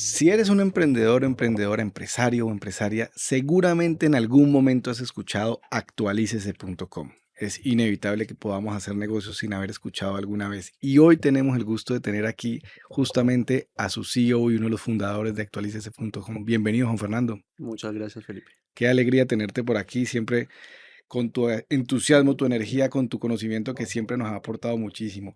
Si eres un emprendedor, emprendedora, empresario o empresaria, seguramente en algún momento has escuchado actualicese.com. Es inevitable que podamos hacer negocios sin haber escuchado alguna vez. Y hoy tenemos el gusto de tener aquí justamente a su CEO y uno de los fundadores de actualicese.com. Bienvenido, Juan Fernando. Muchas gracias, Felipe. Qué alegría tenerte por aquí, siempre con tu entusiasmo, tu energía, con tu conocimiento que siempre nos ha aportado muchísimo.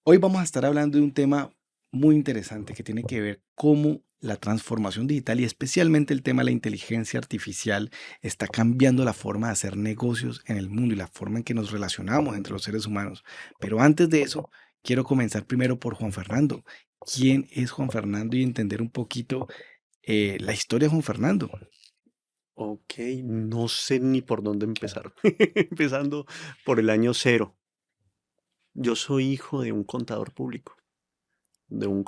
Hoy vamos a estar hablando de un tema muy interesante que tiene que ver cómo la transformación digital y especialmente el tema de la inteligencia artificial está cambiando la forma de hacer negocios en el mundo y la forma en que nos relacionamos entre los seres humanos. Pero antes de eso, quiero comenzar primero por Juan Fernando. ¿Quién es Juan Fernando? Y entender un poquito la historia de Juan Fernando. Ok, no sé ni por dónde empezar. Empezando por el año cero. Yo soy hijo de un contador público, de un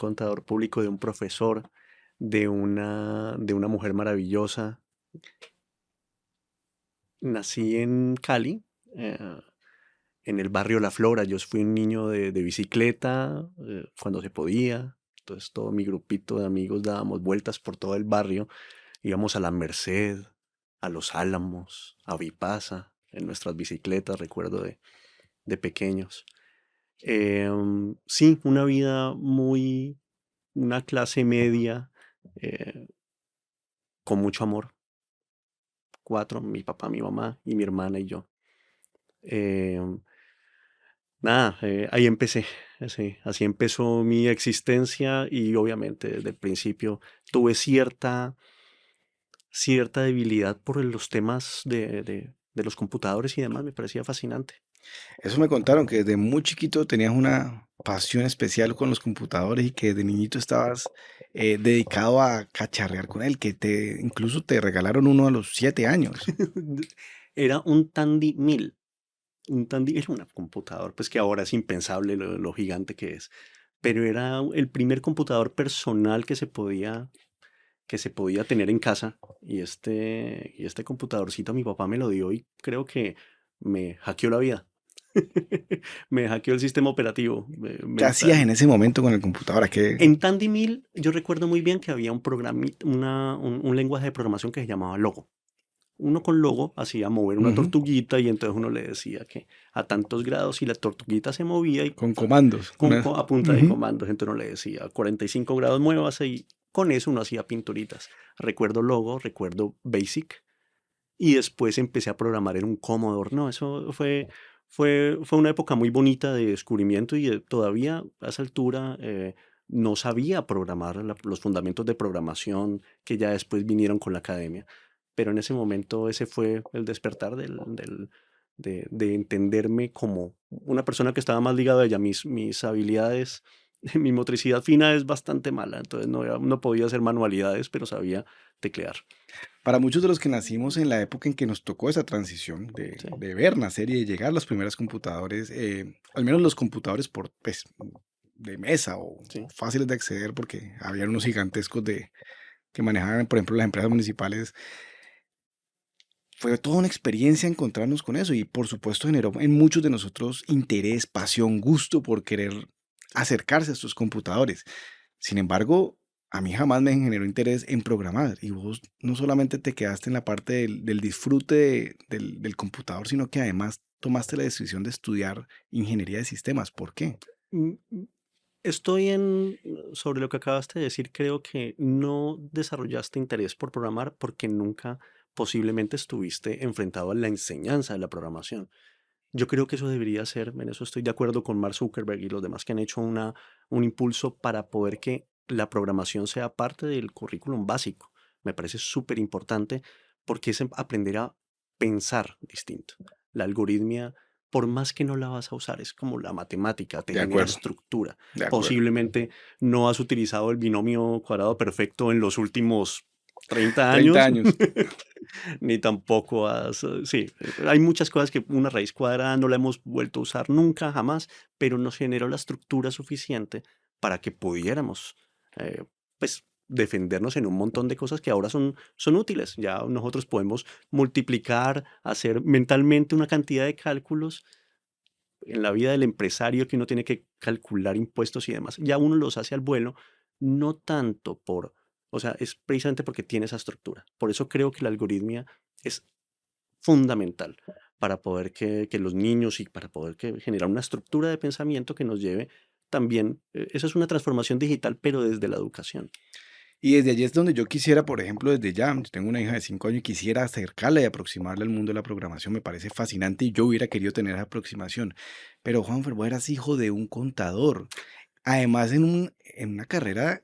profesor, de una mujer maravillosa. Nací en Cali, eh, en el barrio La Flora. Yo fui un niño de bicicleta cuando se podía. Entonces todo mi grupito de amigos dábamos vueltas por todo el barrio. Íbamos a La Merced, a Los Álamos, a Vipasa, en nuestras bicicletas, recuerdo de pequeños. Sí, una clase media, eh, con mucho amor. Cuatro, mi papá, mi mamá y mi hermana y yo. Em, Nada, ahí empecé. Así empezó mi existencia y obviamente desde el principio tuve cierta debilidad por los temas de los computadores y demás. Me parecía fascinante. Eso me contaron que desde muy chiquito tenías una pasión especial con los computadores y que de niñito estabas dedicado a cacharrear con él, que te incluso te regalaron uno a los 7 años. Era un Tandy 1000. Un Tandy era una computadora, pues que ahora es impensable lo gigante que es. Pero era el primer computador personal que se podía tener en casa. Y este computadorcito mi papá me lo dio y creo que me hackeó la vida. Me hackeó el sistema operativo ¿Qué hacías mental. en ese momento con el computador? En Tandy 1000 yo recuerdo muy bien que había un lenguaje de programación que se llamaba Logo. Uno con Logo hacía mover una Ujú. tortuguita y entonces uno le decía que a tantos grados y la tortuguita se movía y Con comandos. a punta de Ujú. comandos. Entonces uno le decía 45 grados muévase y con eso uno hacía pinturitas. Recuerdo Logo, recuerdo Basic y después empecé a programar en un Commodore. No, eso fue una época muy bonita de descubrimiento y todavía a esa altura no sabía programar los fundamentos de programación que ya después vinieron con la academia. Pero en ese momento ese fue el despertar de entenderme como una persona que estaba más ligada a ella. Mis habilidades, mi motricidad fina es bastante mala, entonces no podía hacer manualidades, pero sabía teclear. Para muchos de los que nacimos en la época en que nos tocó esa transición Sí, de ver nacer y de llegar los primeros computadores, al menos los computadores pues, de mesa o sí. fáciles de acceder porque había unos gigantescos que manejaban, por ejemplo, las empresas municipales. Fue toda una experiencia encontrarnos con eso y por supuesto generó en muchos de nosotros interés, pasión, gusto por querer acercarse a estos computadores. Sin embargo, a mí jamás me generó interés en programar y vos no solamente te quedaste en la parte del disfrute del computador, sino que además tomaste la decisión de estudiar ingeniería de sistemas. ¿Por qué? Mm, mm, Estoy sobre lo que acabaste de decir, creo que no desarrollaste interés por programar porque nunca posiblemente estuviste enfrentado a la enseñanza de la programación. Yo creo que eso debería ser, en eso estoy de acuerdo con Mark Zuckerberg y los demás que han hecho un impulso para poder que la programación sea parte del currículum básico. Me parece súper importante porque es aprender a pensar distinto. La algoritmia, por más que no la vas a usar, es como la matemática, te De genera acuerdo, estructura. de acuerdo. Posiblemente no has utilizado el binomio cuadrado perfecto en los últimos 30 30 años, años. ni tampoco sí, hay muchas cosas que una raíz cuadrada no la hemos vuelto a usar nunca, jamás, pero nos generó la estructura suficiente para que pudiéramos, pues, defendernos en un montón de cosas que ahora son útiles. Ya nosotros podemos multiplicar, hacer mentalmente una cantidad de cálculos en la vida del empresario que uno tiene que calcular impuestos y demás. Ya uno los hace al vuelo, no tanto por O sea, es precisamente porque tiene esa estructura. Por eso creo que la algoritmia es fundamental para poder que los niños y para poder generar una estructura de pensamiento que nos lleve también, esa es una transformación digital, pero desde la educación. Y desde allí es donde yo quisiera, por ejemplo, desde ya, yo tengo una hija de 5 años y quisiera acercarla y aproximarla al mundo de la programación. Me parece fascinante y yo hubiera querido tener esa aproximación. Pero Juanfer, vos eras hijo de un contador. Además, en una carrera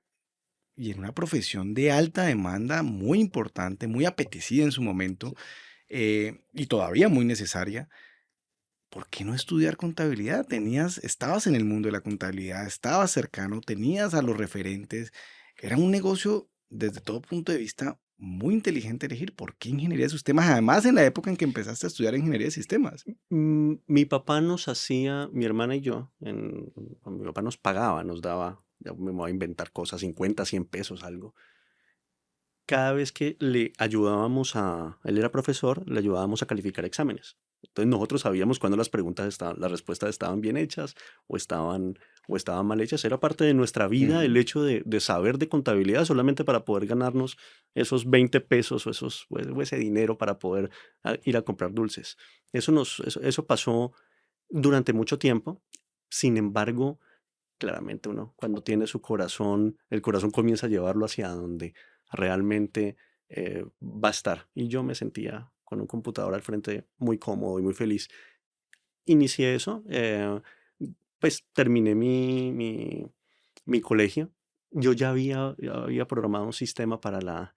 y en una profesión de alta demanda, muy importante, muy apetecida en su momento, y todavía muy necesaria. ¿Por qué no estudiar contabilidad? Estabas en el mundo de la contabilidad, estabas cercano, tenías a los referentes. Era un negocio desde todo punto de vista muy inteligente elegir. ¿Por qué ingeniería de sistemas? Además, en la época en que empezaste a estudiar ingeniería de sistemas. Mi papá nos hacía, mi hermana y yo, mi papá nos pagaba, nos daba, ya me voy a inventar cosas, 50, 100 pesos, algo. Cada vez que le ayudábamos él era profesor, le ayudábamos a calificar exámenes. Entonces nosotros sabíamos cuándo las respuestas estaban bien hechas o estaban mal hechas. Era parte de nuestra vida el Ujú. hecho de saber de contabilidad solamente para poder ganarnos esos 20 pesos o ese dinero para poder ir a comprar dulces. Eso pasó durante mucho tiempo. Sin embargo, claramente uno cuando tiene su corazón, el corazón comienza a llevarlo hacia donde realmente va a estar. Y yo me sentía con un computador al frente muy cómodo y muy feliz. Inicié eso, pues terminé mi colegio. Yo ya había programado un sistema para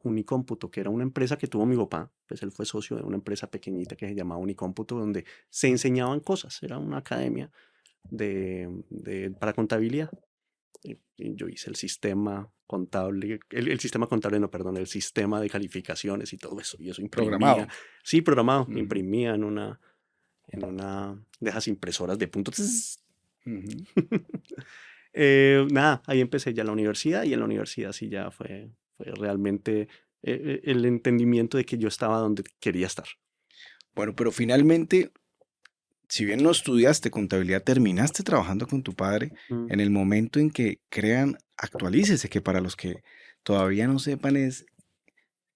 Unicómputo, que era una empresa que tuvo mi papá, pues él fue socio de una empresa pequeñita que se llamaba Unicómputo, donde se enseñaban cosas, era una academia para contabilidad. Y yo hice el sistema contable, el sistema contable, no, perdón, el sistema de calificaciones y todo eso. Y eso imprimía, Programado. sí, programado, Ujú, imprimía en una de esas impresoras de punto. Tss. ujú. Nada, ahí empecé ya la universidad y en la universidad sí ya fue realmente el entendimiento de que yo estaba donde quería estar. Bueno, pero finalmente, si bien no estudiaste contabilidad, terminaste trabajando con tu padre Mm. en el momento en que crean Actualícese, que para los que todavía no sepan es,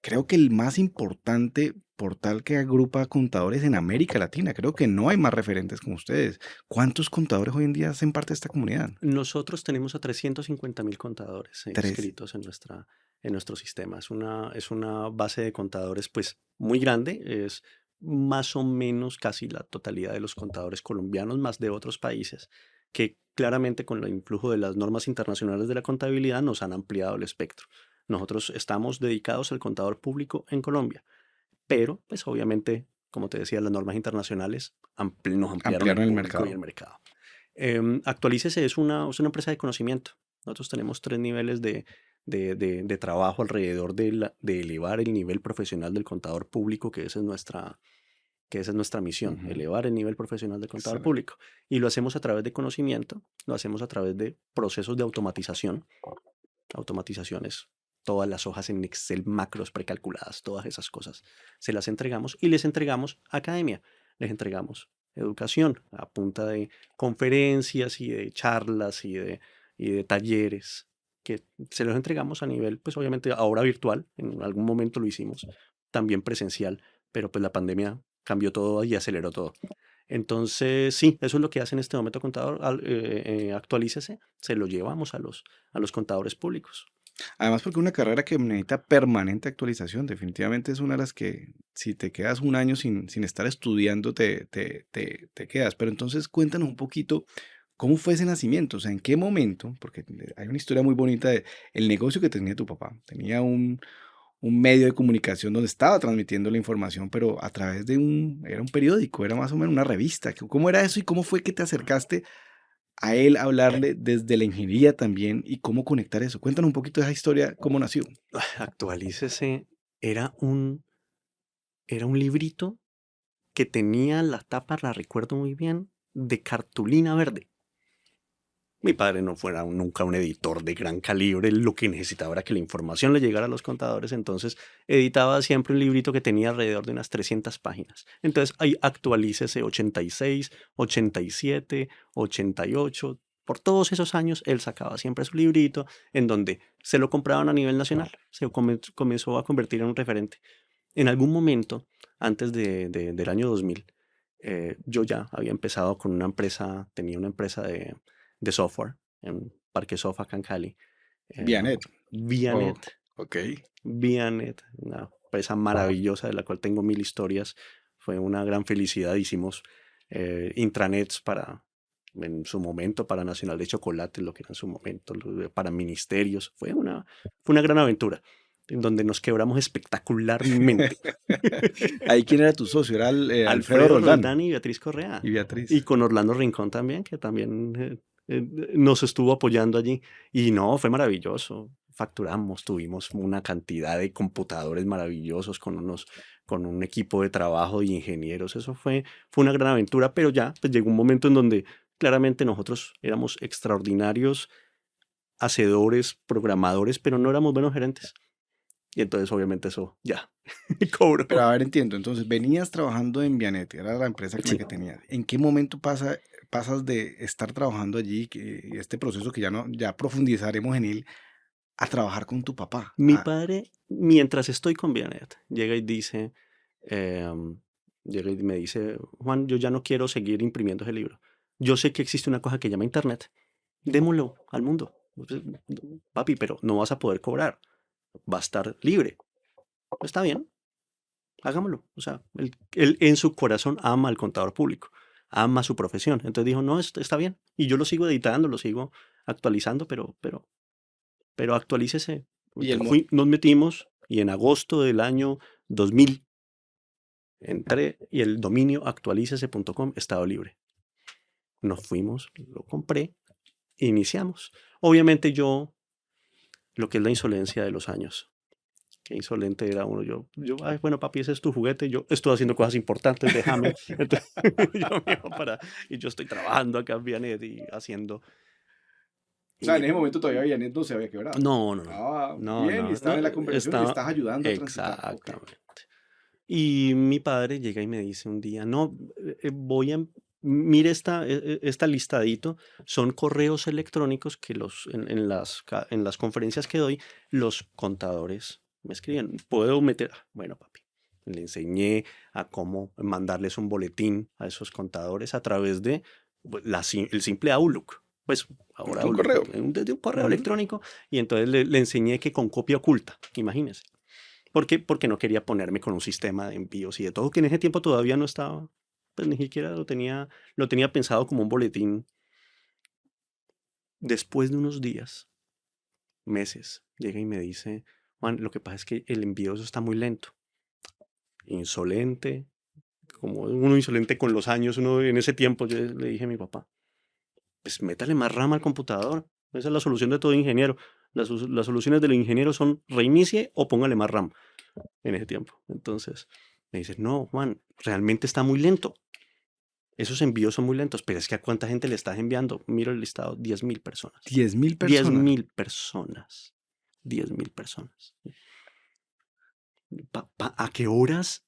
creo que el más importante portal que agrupa contadores en América Latina. Creo que no hay más referentes como ustedes. ¿Cuántos contadores hoy en día hacen parte de esta comunidad? Nosotros tenemos a 350.000 contadores Tres. inscritos en nuestro sistema. Es una base de contadores pues muy grande. Es más o menos casi la totalidad de los contadores colombianos, más de otros países, que claramente con el influjo de las normas internacionales de la contabilidad nos han ampliado el espectro. Nosotros estamos dedicados al contador público en Colombia, pero pues obviamente, como te decía, las normas internacionales nos ampliaron el Ampliaron el público y el mercado. mercado. Actualícese es una empresa de conocimiento. Nosotros tenemos 3 niveles de trabajo alrededor de elevar el nivel profesional del contador público, que esa es nuestra misión, Ujú. elevar el nivel profesional del contador Excelente. público. Y lo hacemos a través de conocimiento, lo hacemos a través de procesos de automatización. Automatizaciones, todas las hojas en Excel, macros precalculadas, todas esas cosas. Se las entregamos y les entregamos academia, les entregamos educación a punta de conferencias y de charlas y de talleres que se los entregamos a nivel, pues obviamente ahora virtual, en algún momento lo hicimos, también presencial, pero pues la pandemia cambió todo y aceleró todo. Entonces, sí, eso es lo que hace en este momento Contador, Actualícese, se lo llevamos a los contadores públicos. Además, porque es una carrera que necesita permanente actualización. Definitivamente es una de las que, si te quedas un año sin estar estudiando, te quedas. Pero entonces cuéntanos un poquito cómo fue ese nacimiento. O sea, en qué momento, porque hay una historia muy bonita de el negocio que tenía tu papá. Tenía un medio de comunicación donde estaba transmitiendo la información, pero a través era un periódico, era más o menos una revista. ¿Cómo era eso y cómo fue que te acercaste a él hablarle desde la ingeniería también y cómo conectar eso? Cuéntanos un poquito de esa historia, cómo nació. Actualícese era un librito que tenía la tapa, la recuerdo muy bien, de cartulina verde. Mi padre no fuera nunca un editor de gran calibre, él lo que necesitaba era que la información le llegara a los contadores, entonces editaba siempre un librito que tenía alrededor de unas 300 páginas. Entonces ahí actualícese 86, 87, 88. Por todos esos años, él sacaba siempre su librito en donde se lo compraban a nivel nacional. Se comenzó a convertir en un referente. En algún momento, antes del año 2000, yo ya había empezado con una empresa, tenía una empresa de software en Parque Sofa, acá en Cali. Vianet. Oh, Vianet. ok. Vianet, una empresa maravillosa de la cual tengo mil historias. Fue una gran felicidad. Hicimos intranets en su momento, para Nacional de Chocolate, lo que era en su momento, para ministerios. Fue una gran aventura, en donde nos quebramos espectacularmente. Ahí, ¿quién era tu socio? Era Alfredo Alfredo Roldán Roldán y Beatriz Correa. y Y Beatriz. con Orlando Rincón también, que también nos estuvo apoyando allí. Y no, fue maravilloso. Facturamos, tuvimos una cantidad de computadores maravillosos con un equipo de trabajo de ingenieros. Eso fue una gran aventura, pero ya pues, llegó un momento en donde claramente nosotros éramos extraordinarios hacedores, programadores, pero no éramos buenos gerentes. Y entonces obviamente eso ya Pero cobró. a ver, entiendo. Entonces, venías trabajando en Vianet, era la empresa con la Sí. que tenías. ¿En qué momento pasas de estar trabajando allí, este proceso que ya profundizaremos en él, a trabajar con tu papá? Mi padre, mientras estoy con Vianet, em, llega y me dice, Juan, yo ya no quiero seguir imprimiendo ese libro. Yo sé que existe una cosa que llama Internet. Démoslo al mundo. Entonces, papi, pero no vas a poder cobrar. Va a estar libre. Está bien, hagámoslo. O sea, él en su corazón ama al contador público, ama su profesión. Entonces dijo, no, está bien. Y yo lo sigo editando, lo sigo actualizando, pero actualícese. Y el Entonces nos metimos y en agosto del año 2000 entré y el dominio actualícese.com estaba libre. Nos fuimos, lo compré, iniciamos. Obviamente yo, lo que es la insolencia de los años. Qué insolente era uno. Ay, bueno, papi, ese es tu juguete. Yo estoy haciendo cosas importantes, déjame. Entonces, yo me iba y yo estoy trabajando acá en Vianet y haciendo. O sea, en Y ese momento todavía Vianet no se había quebrado. no, no, no, Estaba no, bien y no, no, estaba en la conversación y le estaba estás ayudando a transitar. Ok. exactamente. Y mi padre llega y me dice un día, no, mire esta listadito, son correos electrónicos que en las conferencias que doy, los contadores me escriben, ¿puedo meter? Bueno, papi, le enseñé a cómo mandarles un boletín a esos contadores a través de pues, el simple Outlook. Pues ahora Un Outlook, correo. desde un correo Ujú. electrónico, y entonces le enseñé que con copia oculta, imagínense. ¿Por qué? Porque no quería ponerme con un sistema de envíos y de todo, que en ese tiempo todavía no estaba, pues ni siquiera lo tenía pensado como un boletín. Después de unos días, meses, llega y me dice, Juan, lo que pasa es que el envío eso está muy lento. Insolente, como uno insolente con los años, uno en ese tiempo yo le dije a mi papá, pues métale más RAM al computador. Esa es la solución de todo ingeniero. Las soluciones del ingeniero son reinicie o póngale más RAM en ese tiempo. Entonces me dice, no, Juan, realmente está muy lento. Esos envíos son muy lentos, pero es que ¿a cuánta gente le estás enviando? Miro el listado, 10.000 personas. 10.000 diez personas. mil personas. 10.000 personas. ¿A qué horas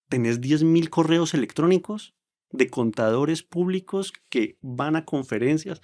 tenés 10.000 correos electrónicos de contadores públicos que van a conferencias?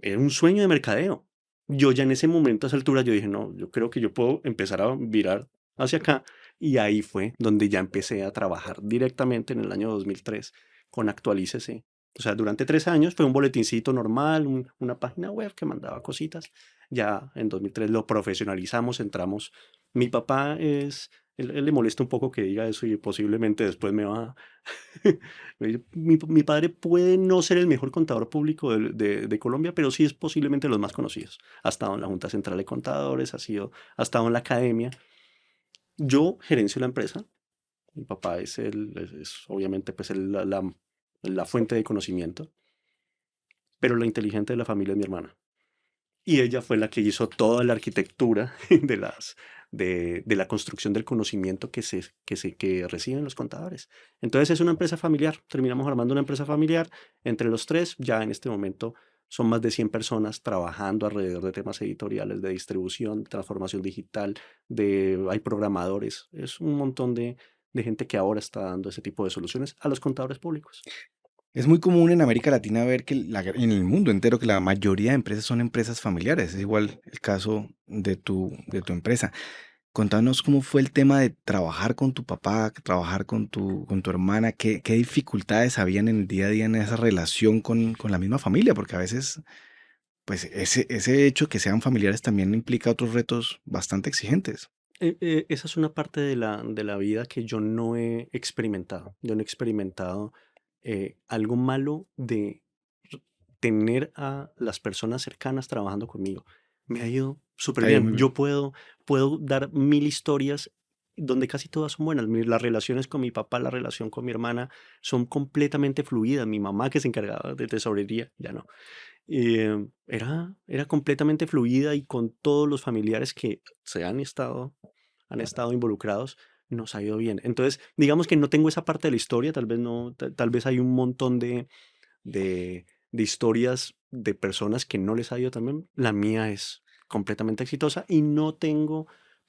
Era un sueño de mercadeo. Yo ya en ese momento, a esa altura, yo dije, no, yo creo que yo puedo empezar a virar hacia acá. Y ahí fue donde ya empecé a trabajar directamente en el año 2003 con Actualícese. O sea, durante 3 años fue un boletincito normal, una página web que mandaba cositas. Ya en 2003 lo profesionalizamos, entramos. Mi papá él le molesta un poco que diga eso y posiblemente después me va, mi padre puede no ser el mejor contador público de Colombia, pero sí es posiblemente los más conocidos. Ha estado en la Junta Central de Contadores, ha estado en la academia. Yo gerencio la empresa. Mi papá es obviamente pues la fuente de conocimiento, pero la inteligente de la familia es mi hermana. Y ella fue la que hizo toda la arquitectura de la construcción del conocimiento que reciben los contadores. Entonces es una empresa familiar. Terminamos armando una empresa familiar entre los tres. Ya en este momento son más de 100 personas trabajando alrededor de temas editoriales, de distribución, transformación digital, hay programadores. Es un montón de gente que ahora está dando ese tipo de soluciones a los contadores públicos. Es muy común en América Latina ver que en el mundo entero que la mayoría de empresas son empresas familiares. Es igual el caso de tu empresa. Contanos cómo fue el tema de trabajar con tu papá, trabajar con tu hermana, qué dificultades habían en el día a día en esa relación con la misma familia, porque a veces, pues ese hecho que sean familiares también implica otros retos bastante exigentes. Esa es una parte de la vida que yo no he experimentado. Yo no he experimentado algo malo de tener a las personas cercanas trabajando conmigo. Me ha ido súper Te ha ido bien. muy Yo bien. puedo dar mil historias donde casi todas son buenas. Las relaciones con mi papá, la relación con mi hermana son completamente fluidas. Mi mamá, que se encargaba de tesorería, ya no. Era completamente fluida, y con todos los familiares que han estado involucrados, nos ha ido bien. Entonces, digamos que no tengo esa parte de la historia, tal vez no, tal vez hay un montón de historias de personas que no les ha ido tan bien. La mía es completamente exitosa, y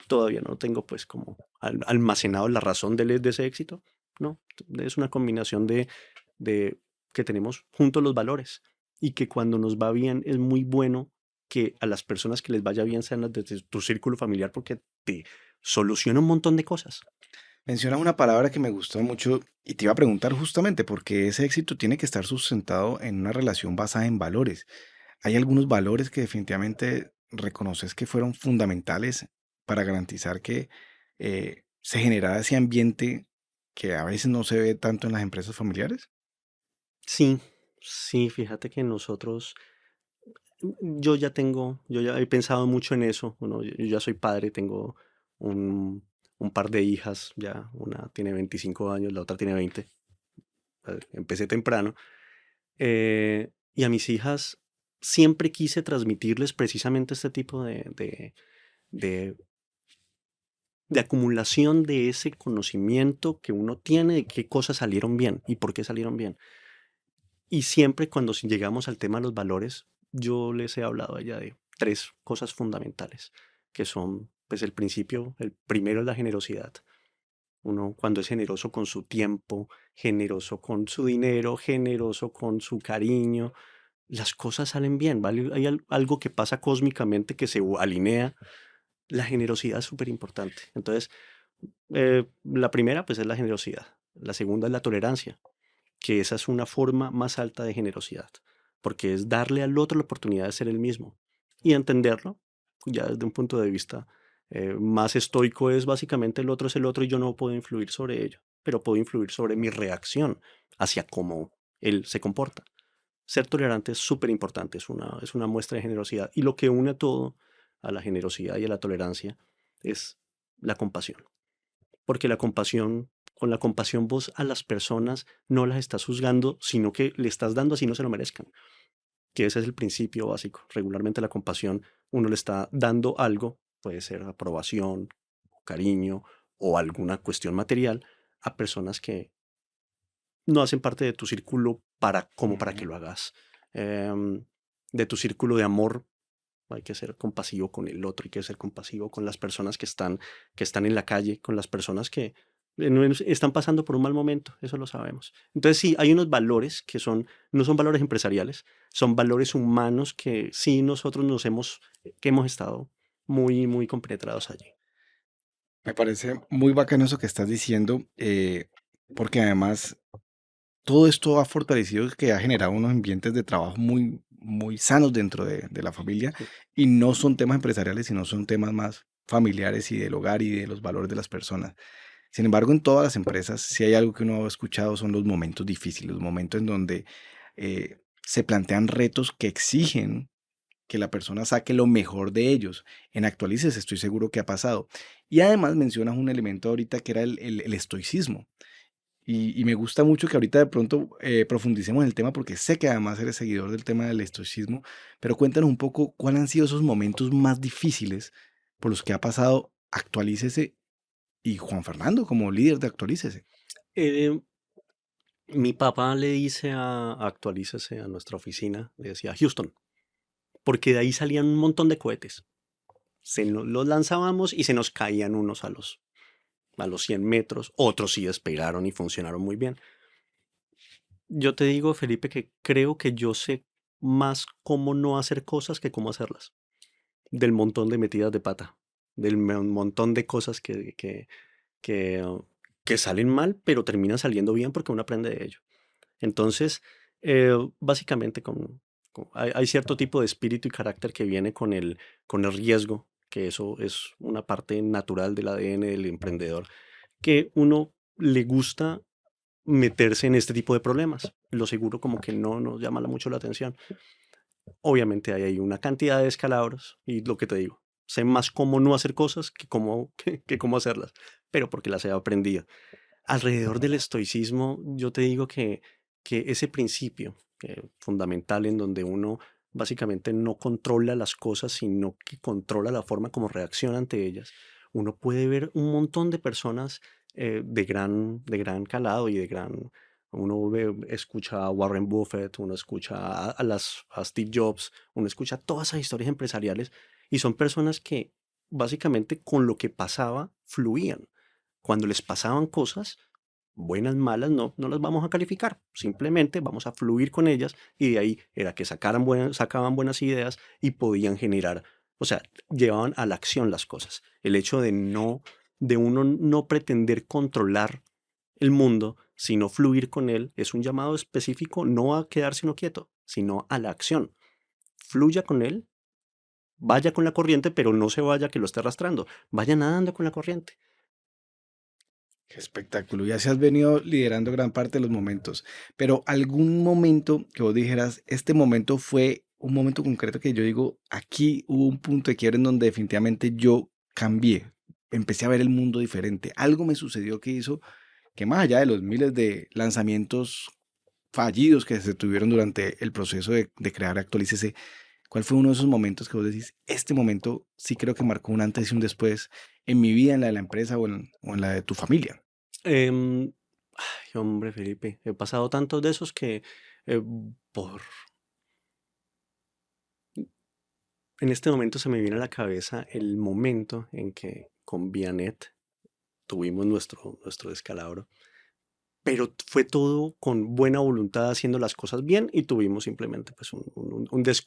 todavía no tengo pues como almacenado la razón de ese éxito. No, es una combinación de que tenemos juntos los valores, y que cuando nos va bien es muy bueno que a las personas que les vaya bien sean las de tu círculo familiar, porque te soluciona un montón de cosas. Mencionas una palabra que me gustó mucho y te iba a preguntar justamente porque ese éxito tiene que estar sustentado en una relación basada en valores. ¿Hay algunos valores que definitivamente reconoces que fueron fundamentales para garantizar que se generara ese ambiente que a veces no se ve tanto en las empresas familiares? Sí, sí, fíjate que nosotros, yo ya he pensado mucho en eso. Bueno, yo ya soy padre, tengo un par de hijas, ya una tiene 25 años, la otra tiene 20. Empecé temprano. Y a mis hijas siempre quise transmitirles precisamente este tipo de, de acumulación de ese conocimiento que uno tiene de qué cosas salieron bien y por qué salieron bien. Y siempre cuando llegamos al tema de los valores, yo les he hablado a ella de tres cosas fundamentales, que son, pues el principio, el primero es la generosidad. Uno cuando es generoso con su tiempo, generoso con su dinero, generoso con su cariño, las cosas salen bien, ¿vale? Hay algo que pasa cósmicamente que se alinea. La generosidad es súper importante. Entonces, la primera, pues, es la generosidad. La segunda es la tolerancia, que esa es una forma más alta de generosidad, porque es darle al otro la oportunidad de ser el mismo y entenderlo, ya desde un punto de vista más estoico. Es básicamente el otro es el otro y yo no puedo influir sobre ello, pero puedo influir sobre mi reacción hacia cómo él se comporta. Ser tolerante es súper importante, es una muestra de generosidad. Y lo que une a todo, a la generosidad y a la tolerancia, es la compasión. Porque con la compasión vos a las personas no las estás juzgando, sino que le estás dando así no se lo merezcan. Que ese es el principio básico. Regularmente la compasión, uno le está dando algo, puede ser aprobación, cariño o alguna cuestión material, a personas que no hacen parte de tu círculo como para que Ujú. lo hagas. Em, de tu círculo de amor, hay que ser compasivo con el otro, hay que ser compasivo con las personas que están en la calle, con las personas que están pasando por un mal momento, eso lo sabemos. Entonces sí, hay unos valores que no son valores empresariales, son valores humanos que sí nosotros que hemos estado muy, muy compenetrados allí. Me parece muy bacano eso que estás diciendo, porque además todo esto ha fortalecido que ha generado unos ambientes de trabajo muy sanos dentro de la familia Sí. y no son temas empresariales, sino son temas más familiares y del hogar y de los valores de las personas. Sin embargo, en todas las empresas, si hay algo que uno ha escuchado son los momentos difíciles, los momentos en donde se plantean retos que exigen que la persona saque lo mejor de ellos. En Actualices estoy seguro que ha pasado. Y además mencionas un elemento ahorita que era el estoicismo. Y me gusta mucho que ahorita de pronto profundicemos en el tema porque sé que además eres seguidor del tema del estoicismo, pero cuéntanos un poco cuáles han sido esos momentos más difíciles por los que ha pasado Actualícese y Juan Fernando como líder de Actualícese. Eh, Mi papá le dice Actualícese, a nuestra oficina, le decía Houston, porque de ahí salían un montón de cohetes. Los lanzábamos y se nos caían unos a los 100 metros, otros sí despegaron y funcionaron muy bien. Yo te digo, Felipe, que creo que yo sé más cómo no hacer cosas que cómo hacerlas. Del montón de metidas de pata, del montón de cosas que, que salen mal, pero terminan saliendo bien porque uno aprende de ello. Entonces, básicamente hay cierto tipo de espíritu y carácter que viene con el riesgo, que eso es una parte natural del ADN del emprendedor, que uno le gusta meterse en este tipo de problemas. Lo seguro como que no nos llama mucho la atención. Obviamente hay ahí una cantidad de escalabros y lo que te digo, sé más cómo no hacer cosas que cómo, que cómo hacerlas, pero porque las he aprendido. Alrededor del estoicismo, yo te digo que ese principio fundamental en donde uno básicamente no controla las cosas, sino que controla la forma como reacciona ante ellas, uno puede ver un montón de personas de gran calado y de gran... Uno escucha a Warren Buffett, uno escucha a Steve Jobs, uno escucha todas esas historias empresariales y son personas que básicamente con lo que pasaba fluían. Cuando les pasaban cosas, buenas, malas, no las vamos a calificar. Simplemente vamos a fluir con ellas y de ahí era que sacaban buenas ideas y podían generar, o sea, llevaban a la acción las cosas. El hecho de uno no pretender controlar el mundo, sino fluir con él, es un llamado específico no a quedarse uno quieto, sino a la acción. Fluya con él, vaya con la corriente, pero no se vaya que lo esté arrastrando. Vaya nadando con la corriente. Qué espectáculo. Ya se has venido liderando gran parte de los momentos, pero algún momento que vos dijeras, este momento fue un momento concreto que yo digo, aquí hubo un punto de quiebre en donde definitivamente yo cambié, empecé a ver el mundo diferente. Algo me sucedió que hizo que más allá de los miles de lanzamientos fallidos que se tuvieron durante el proceso de crear Actualícese, ¿cuál fue uno de esos momentos que vos decís, este momento sí creo que marcó un antes y un después en mi vida, en la de la empresa o en la de tu familia? Ay, hombre, Felipe, he pasado tantos de esos que eh, por en este momento se me viene a la cabeza el momento en que con Vianet tuvimos nuestro descalabro, pero fue todo con buena voluntad haciendo las cosas bien y tuvimos simplemente pues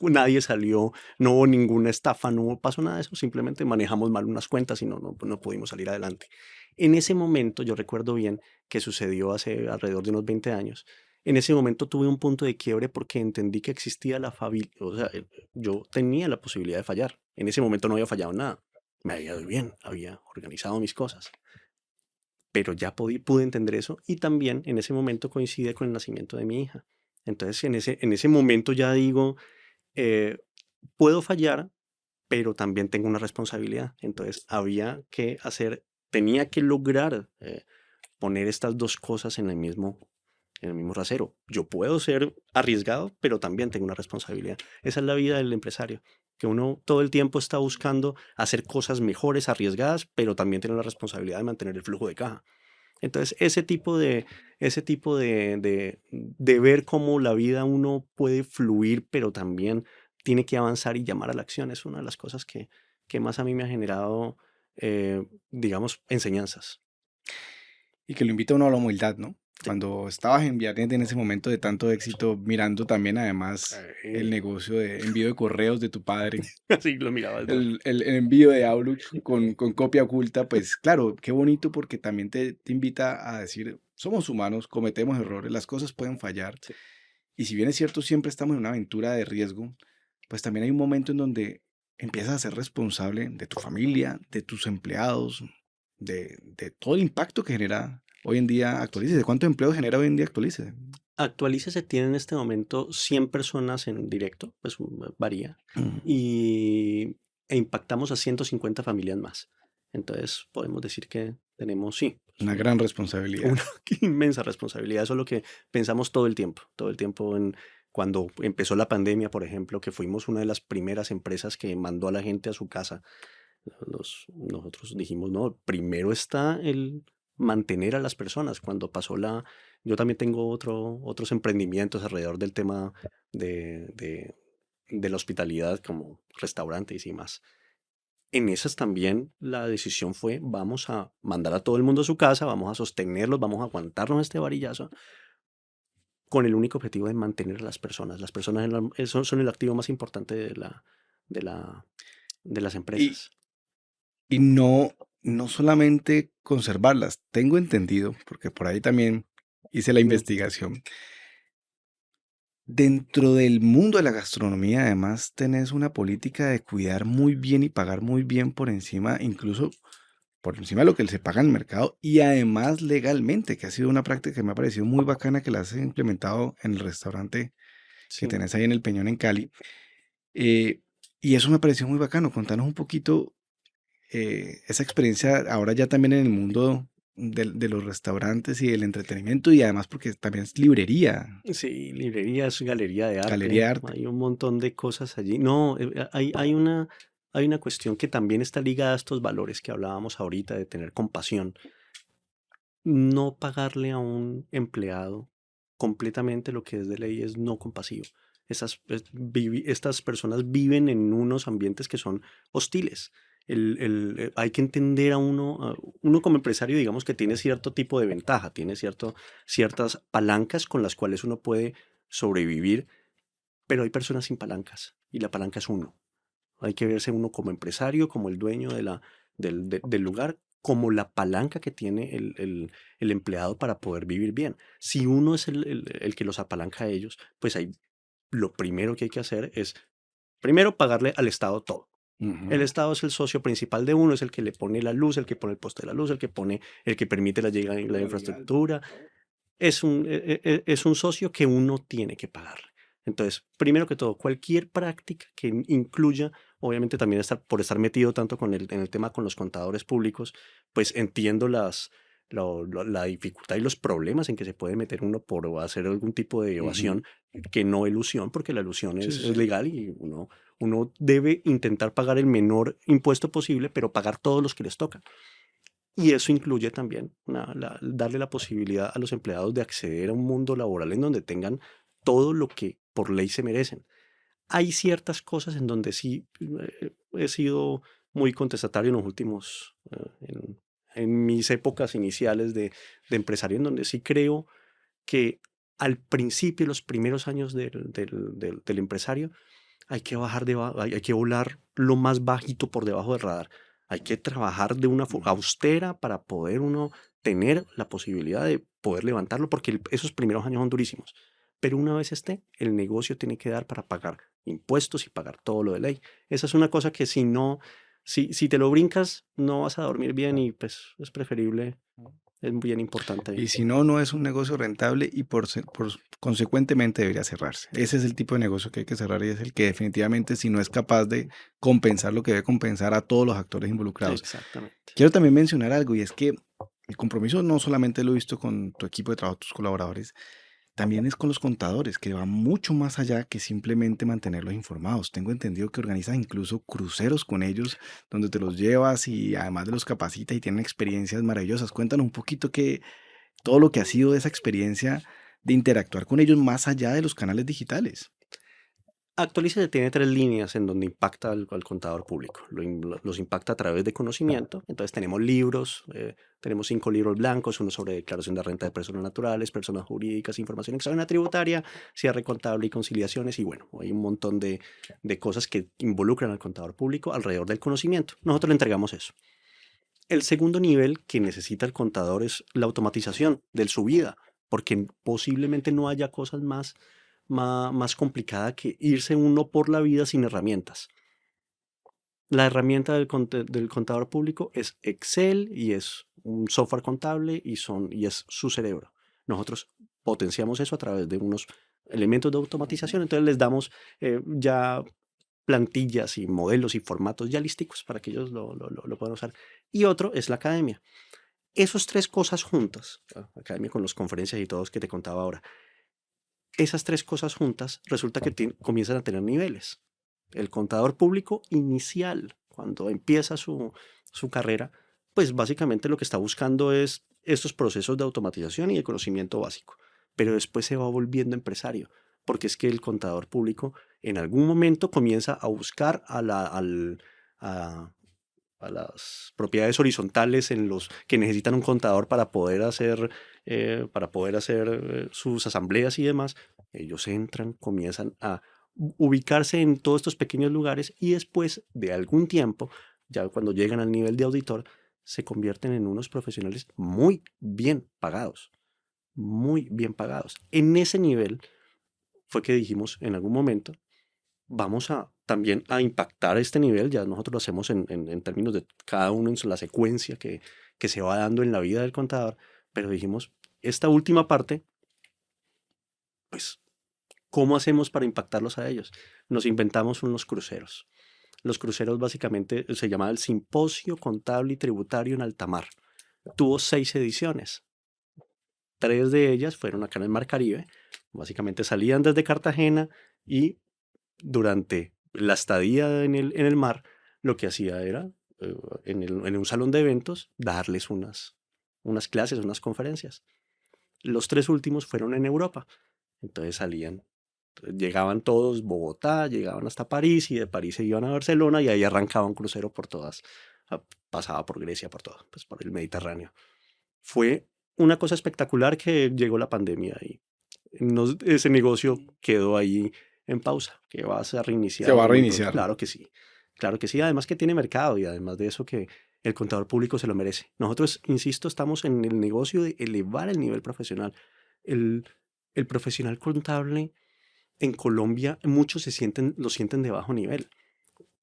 nadie salió, no hubo ninguna estafa, no pasó nada de eso, simplemente manejamos mal unas cuentas y no pudimos salir adelante. En ese momento yo recuerdo bien que sucedió hace alrededor de unos 20 años. En ese momento tuve un punto de quiebre porque entendí que existía o sea, yo tenía la posibilidad de fallar. En ese momento no había fallado nada. Me había ido bien, había organizado mis cosas, pero ya pude entender eso y también en ese momento coincide con el nacimiento de mi hija. Entonces en ese momento ya digo, eh, puedo fallar, pero también tengo una responsabilidad. Entonces tenía que lograr poner estas dos cosas en el mismo rasero. Yo puedo ser arriesgado, pero también tengo una responsabilidad. Esa es la vida del empresario, que uno todo el tiempo está buscando hacer cosas mejores, arriesgadas, pero también tiene la responsabilidad de mantener el flujo de caja. Entonces, ese tipo de ver cómo la vida uno puede fluir, pero también tiene que avanzar y llamar a la acción, es una de las cosas que más a mí me ha generado, digamos, enseñanzas. Y que lo invita a uno a la humildad, ¿no? Sí. Cuando estabas en Vianet en ese momento de tanto éxito, mirando también además el Eh, negocio de envío de correos de tu padre, Así lo miraba desde arriba. el envío de Outlook con copia oculta, pues claro, qué bonito porque también te invita a decir, somos humanos, cometemos errores, las cosas pueden fallar. Sí. Y si bien es cierto, siempre estamos en una aventura de riesgo, pues también hay un momento en donde empiezas a ser responsable de tu familia, de tus empleados, de todo el impacto que genera hoy en día Actualice. ¿Cuántos empleos genera hoy en día Actualice? Actualice tiene en este momento 100 personas en directo, pues varía, Mm, e impactamos a 150 familias más. Entonces podemos decir que tenemos, sí, pues, una gran responsabilidad. una inmensa responsabilidad. Eso es lo que pensamos todo el tiempo cuando empezó la pandemia, por ejemplo, que fuimos una de las primeras empresas que mandó a la gente a su casa. Nosotros dijimos, no, primero está el mantener a las personas. Yo también tengo otros emprendimientos alrededor del tema de la hospitalidad, como restaurantes y más. En esas también la decisión fue, vamos a mandar a todo el mundo a su casa, vamos a sostenerlos, vamos a aguantarnos este varillazo, con el único objetivo de mantener a las personas. Las personas son el activo más importante de la, de las Y, empresas. y no solamente conservarlas, tengo entendido, porque por ahí también hice la Mm, investigación. Dentro del mundo de la gastronomía, además, tenés una política de cuidar muy bien y pagar muy bien por encima, incluso por encima de lo que se paga en el mercado y además legalmente, que ha sido una práctica que me ha parecido muy bacana que la has implementado en el restaurante que sí. tenés ahí en El Peñón en Cali. Eh, y eso me pareció muy bacano. Contanos un poquito esa experiencia ahora ya también en el mundo de los restaurantes y del entretenimiento y además porque también es librería, Sí, librerías, galería de galería arte, de arte. hay un montón de cosas allí. No, hay una cuestión que también está ligada a estos valores que hablábamos ahorita de tener compasión. No pagarle a un empleado completamente lo que es de ley es no compasivo. Estas personas viven en unos ambientes que son hostiles. Hay que entender uno como empresario, digamos que tiene cierto tipo de ventaja, tiene ciertas palancas con las cuales uno puede sobrevivir, pero hay personas sin palancas y la palanca es uno. Hay que verse uno como empresario, como el dueño del lugar, como la palanca que tiene el empleado para poder vivir bien. Si uno es el que los apalanca a ellos, pues lo primero que hay que hacer es, primero, pagarle al Estado todo. El Ujú. Estado es el socio principal de uno, es el que le pone la luz, el que pone el poste de la luz, el que permite la llegada de la infraestructura, es un socio que uno tiene que pagarle. Entonces, primero que todo, cualquier práctica que incluya, obviamente también por estar metido tanto en el tema con los contadores públicos, pues entiendo la dificultad y los problemas en que se puede meter uno por hacer algún tipo de Ujú. evasión, que no elusión, porque la elusión Sí, sí, es sí. legal y uno debe intentar pagar el menor impuesto posible, pero pagar todos los que les toca. Y eso incluye también darle la posibilidad a los empleados de acceder a un mundo laboral en donde tengan todo lo que por ley se merecen. Hay ciertas cosas en donde sí he sido muy contestatario en los últimos, en mis épocas iniciales de empresario, en donde sí creo que al principio, los primeros años del empresario, hay que hay que volar lo más bajito por debajo del radar. Hay que trabajar de una Ujú. austera para poder uno tener la posibilidad de poder levantarlo, porque esos primeros años son durísimos. Pero una vez esté, el negocio tiene que dar para pagar impuestos y pagar todo lo de ley. Esa es una cosa que si no, si te lo brincas, no vas a dormir bien y pues es preferible, es bien Y importante. si no, no es un negocio rentable y consecuentemente debería cerrarse. Ese es el tipo de negocio que hay que cerrar y es el que definitivamente si no es capaz de compensar lo que debe compensar a todos los actores involucrados. Exactamente. Quiero también mencionar algo y es que el compromiso no solamente lo he visto con tu equipo de trabajo, tus colaboradores, también es con los contadores, que va mucho más allá que simplemente mantenerlos informados. Tengo entendido que organizas incluso cruceros con ellos, donde te los llevas y además de los capacitas y tienen experiencias maravillosas. Cuéntanos un poquito todo lo que ha sido esa experiencia de interactuar con ellos más allá de los canales digitales. Actualízate tiene tres líneas en donde impacta al contador público. Los impacta a través de conocimiento. Entonces tenemos libros, tenemos 5 libros blancos, uno sobre declaración de renta de personas naturales, personas jurídicas, información extraordinaria tributaria, cierre contable y conciliaciones. Y bueno, hay un montón de cosas que involucran al contador público alrededor del conocimiento. Nosotros le entregamos eso. El segundo nivel que necesita el contador es la automatización de su vida, porque posiblemente no haya cosas más complicada que irse uno por la vida sin herramientas. La herramienta del contador público es Excel y es un software contable y es su cerebro. Nosotros potenciamos eso a través de unos elementos de automatización, entonces les damos ya plantillas y modelos y formatos ya lísticos para que ellos lo puedan usar. Y otro es la academia. Esas tres cosas juntas, academia con las conferencias y todos que te contaba ahora, esas tres cosas juntas resulta que comienzan a tener niveles. El contador público inicial, cuando empieza su carrera, pues básicamente lo que está buscando es estos procesos de automatización y de conocimiento básico, pero después se va volviendo empresario, porque es que el contador público en algún momento comienza a buscar a a las propiedades horizontales en los que necesitan un contador para poder hacer, sus asambleas y demás, ellos entran, comienzan a ubicarse en todos estos pequeños lugares y después de algún tiempo, ya cuando llegan al nivel de auditor, se convierten en unos profesionales muy bien pagados, muy bien pagados. En ese nivel fue que dijimos en algún momento, vamos a también a impactar este nivel, ya nosotros lo hacemos en términos de cada uno en la secuencia que se va dando en la vida del contador, pero dijimos, esta última parte, pues, ¿cómo hacemos para impactarlos a ellos? Nos inventamos unos cruceros. Los cruceros básicamente se llamaba el Simposio Contable y Tributario en Alta Mar. Tuvo 6 ediciones. 3 de ellas fueron acá en el Mar Caribe. Básicamente salían desde Cartagena y durante la estadía en el mar, lo que hacía era, en un salón de eventos, darles unas clases, unas conferencias. Los 3 últimos fueron en Europa. Entonces llegaban todos Bogotá, llegaban hasta París y de París se iban a Barcelona y ahí arrancaba un crucero por todas, pasaba por Grecia, por todo, pues por el Mediterráneo. Fue una cosa espectacular que llegó la pandemia y ese negocio quedó ahí en pausa, que va a ser Se va reiniciado a muy pronto. reiniciar. Claro que sí, además que tiene mercado y además de eso que el contador público se lo merece. Nosotros, insisto, estamos en el negocio de elevar el nivel profesional. El, el profesional contable en Colombia, muchos lo sienten de bajo nivel.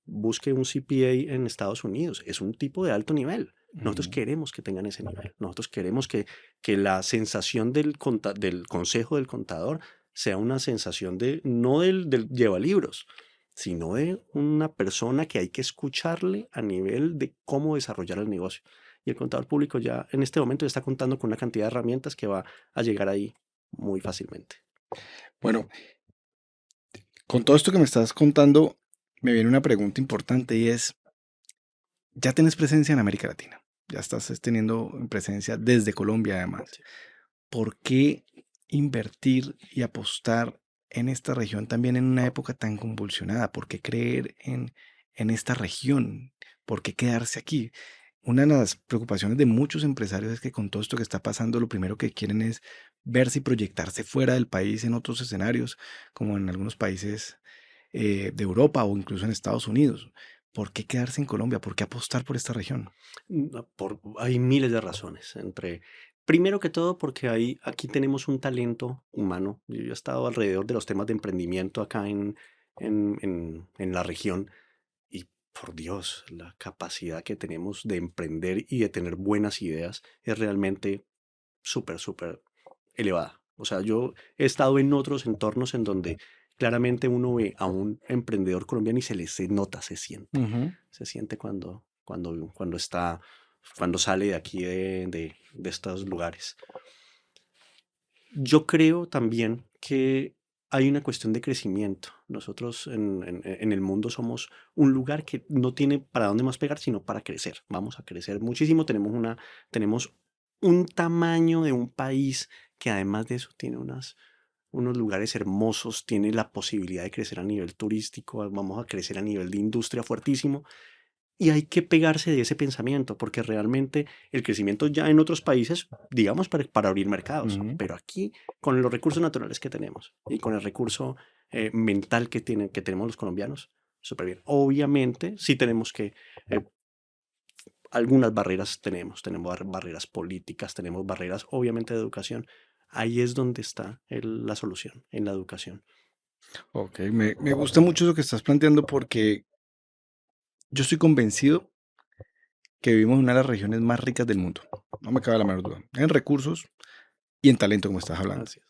Busque un CPA en Estados Unidos, es un tipo de alto nivel. Nosotros queremos que tengan ese nivel. Nosotros queremos que la sensación del consejo del contador sea una sensación no del lleva libros, sino de una persona que hay que escucharle a nivel de cómo desarrollar el negocio. Y el contador público ya en este momento ya está contando con una cantidad de herramientas que va a llegar ahí muy fácilmente. Bueno, con todo esto que me estás contando, me viene una pregunta importante y es, ya tienes presencia en América Latina, ya estás teniendo presencia desde Colombia además. Sí. ¿Por qué invertir y apostar en esta región también en una época tan convulsionada? ¿Por qué creer en esta región? ¿Por qué quedarse aquí? Una de las preocupaciones de muchos empresarios es que con todo esto que está pasando, lo primero que quieren es verse y proyectarse fuera del país en otros escenarios, como en algunos países de Europa o incluso en Estados Unidos. ¿Por qué quedarse en Colombia? ¿Por qué apostar por esta región? No, hay miles de razones. Primero que todo, porque aquí tenemos un talento humano. Yo he estado alrededor de los temas de emprendimiento acá en la región y por Dios, la capacidad que tenemos de emprender y de tener buenas ideas es realmente súper, súper elevada. O sea, yo he estado en otros entornos en donde claramente uno ve a un emprendedor colombiano y se nota, se siente. Ujú. Se siente cuando sale de aquí de estos lugares. Yo creo también que hay una cuestión de crecimiento. Nosotros en el mundo somos un lugar que no tiene para dónde más pegar, sino para crecer. Vamos a crecer muchísimo. Tenemos un tamaño de un país que además de eso tiene unos lugares hermosos, tiene la posibilidad de crecer a nivel turístico, vamos a crecer a nivel de industria fuertísimo. Y hay que pegarse de ese pensamiento, porque realmente el crecimiento ya en otros países, digamos, para abrir mercados, Ujú. pero aquí, con los recursos naturales que tenemos y con el recurso mental que tenemos los colombianos, súper bien. Obviamente, sí tenemos algunas barreras tenemos barreras políticas, tenemos barreras, obviamente, de educación. Ahí es donde está la solución, en la educación. Ok, me gusta mucho lo que estás planteando porque yo estoy convencido que vivimos en una de las regiones más ricas del mundo. No me cabe la menor duda. En recursos y en talento, como estás hablando. Así es.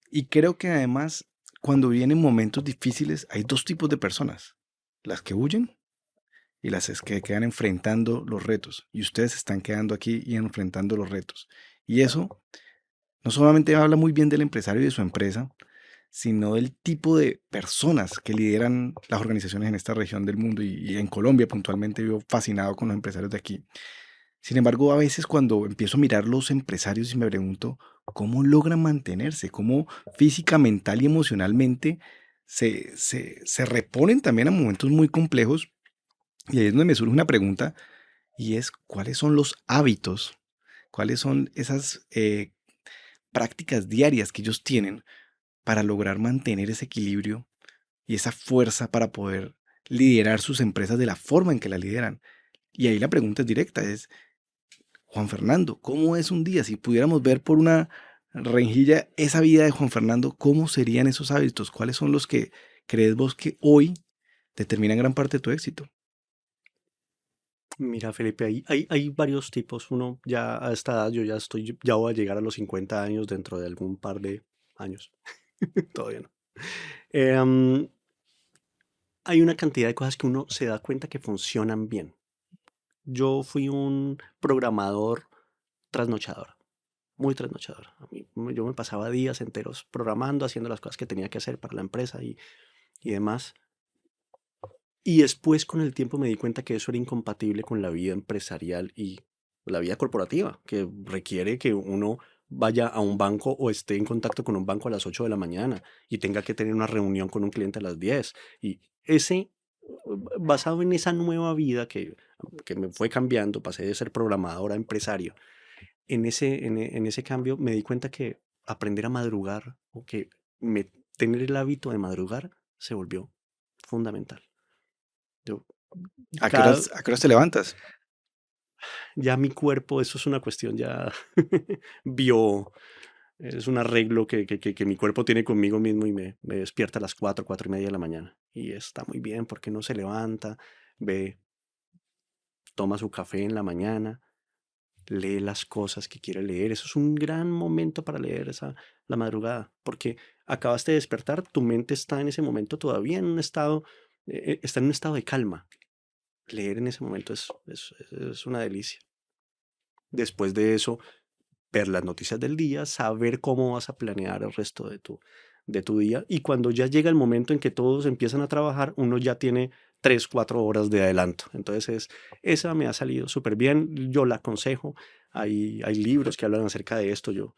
Y creo que además, cuando vienen momentos difíciles, hay dos tipos de personas. Las que huyen y que quedan enfrentando los retos. Y ustedes están quedando aquí y enfrentando los retos. Y eso no solamente habla muy bien del empresario y de su empresa, sino del tipo de personas que lideran las organizaciones en esta región del mundo y en Colombia puntualmente. Vivo fascinado con los empresarios de aquí. Sin embargo, a veces cuando empiezo a mirar los empresarios y me pregunto cómo logran mantenerse, cómo física, mental y emocionalmente se reponen también a momentos muy complejos. Y ahí es donde me surge una pregunta y es cuáles son los hábitos, cuáles son esas prácticas diarias que ellos tienen para lograr mantener ese equilibrio y esa fuerza para poder liderar sus empresas de la forma en que la lideran. Y ahí la pregunta es directa, es, Juan Fernando, ¿cómo es un día? Si pudiéramos ver por una rejilla esa vida de Juan Fernando, ¿cómo serían esos hábitos? ¿Cuáles son los que crees vos que hoy determinan gran parte de tu éxito? Mira, Felipe, hay varios tipos. Uno, ya a esta edad, ya voy a llegar a los 50 años dentro de algún par de años. Todavía no. Em, Hay una cantidad de cosas que uno se da cuenta que funcionan bien. Yo fui un programador trasnochador, muy trasnochador. Yo me pasaba días enteros programando, haciendo las cosas que tenía que hacer para la empresa y demás. Y después con el tiempo me di cuenta que eso era incompatible con la vida empresarial y la vida corporativa, que requiere que uno vaya a un banco o esté en contacto con un banco a las 8 de la mañana y tenga que tener una reunión con un cliente a las 10. Y basado en esa nueva vida que me fue cambiando, pasé de ser programador a empresario, en ese cambio me di cuenta que aprender a madrugar o que tener el hábito de madrugar se volvió fundamental. Yo, cada, A qué horas te levantas? ya mi cuerpo, eso es una cuestión ya bio, es un arreglo que mi cuerpo tiene conmigo mismo y me despierta a las 4, 4:30 de la mañana. Y está muy bien porque no se levanta, ve, toma su café en la mañana, lee las cosas que quiere leer. Eso es un gran momento para leer la madrugada, porque acabaste de despertar, tu mente está en ese momento todavía en un estado, está en un estado de calma. Leer en ese momento es una delicia. Después de eso, ver las noticias del día, saber cómo vas a planear el resto de tu día. Y cuando ya llega el momento en que todos empiezan a trabajar, uno ya tiene 3, 4 horas de adelanto. Entonces, esa me ha salido súper bien. Yo la aconsejo. Hay libros que hablan acerca de esto. Yo